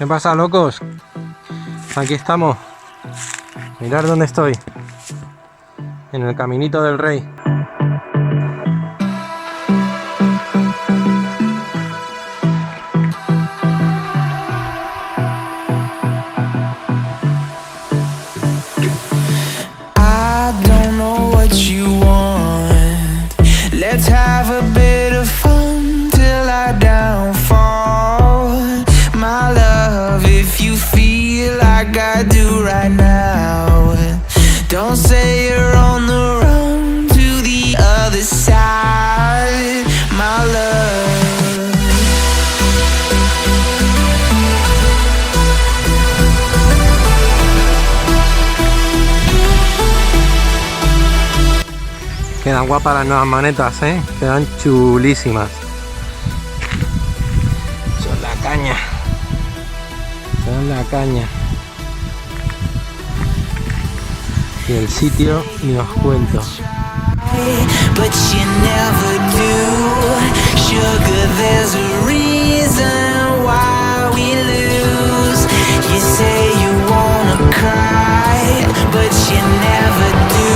¿Qué pasa, locos? Aquí estamos. Mirad dónde estoy. En el caminito del rey. Let's have a bit of fun till I downfall. My love, if you feel like I do right now, don't say you're on the run to the other side, my love. Quedan guapas las nuevas manetas, quedan chulísimas. Son la caña. Son la caña. Y el sitio ni os cuento. But you never do. Sugar, there's a reason why we lose. You say you wanna cry, but you never do.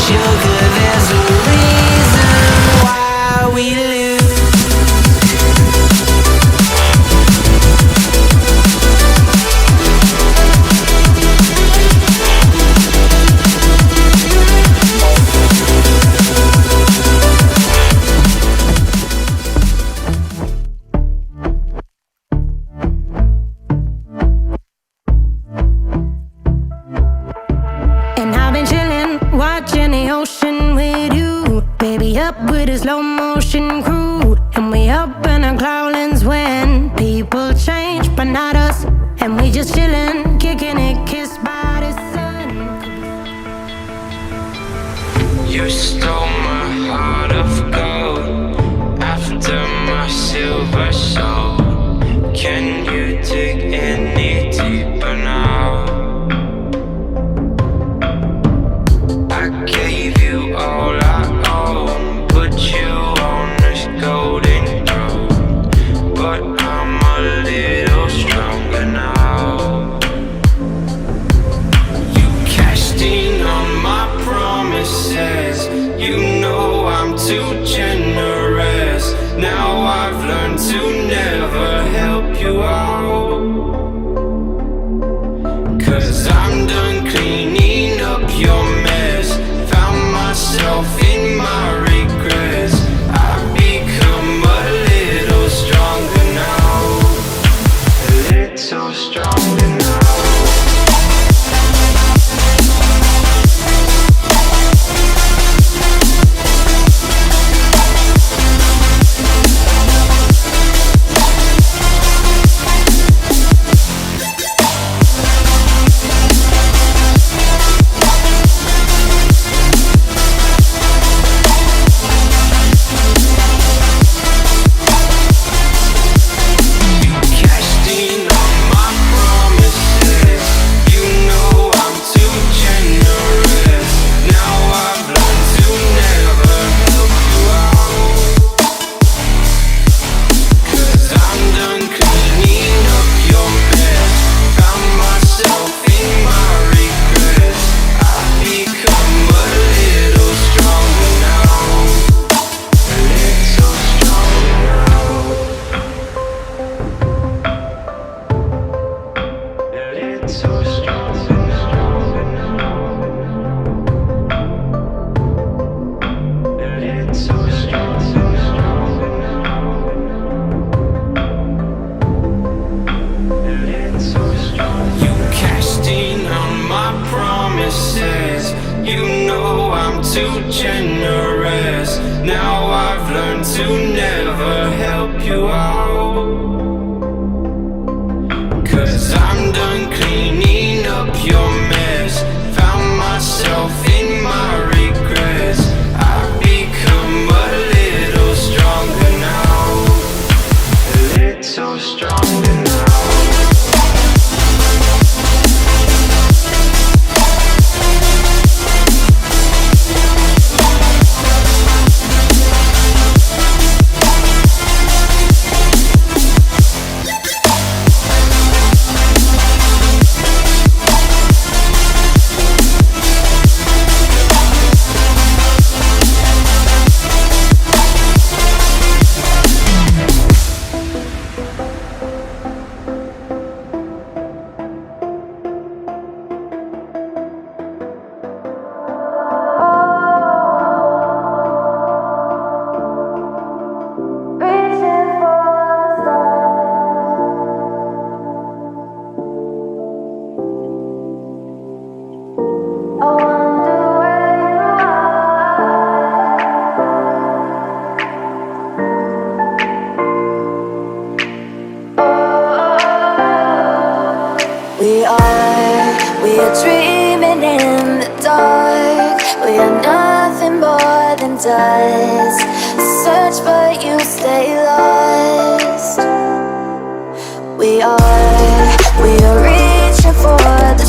Sugar, there's a reason why we lose. And I've been chillin', watching the ocean with you. Baby, up with a slow motion crew. And we up in our clouds when people change, but not us. And we just chillin', kicking it, kissed by the sun. You stole my heart of gold after my silver soul. Can you dig any deeper now? I gave you all I own, put you on this golden throne, but I'm a little stronger now. You cashed in on my promises, you know I'm too generous. Now I've learned to never help you out, 'cause I'm done cleaning up your mess. Found myself in my regrets. I've become a little stronger now, a little stronger now. Too generous. Now I've learned to never help you out, 'cause I'm done cleaning up your mess. Found myself in my regrets. I've become a little stronger now, a little stronger now. We are dreaming in the dark. We are nothing more than dust. Search but you stay lost. We are reaching for the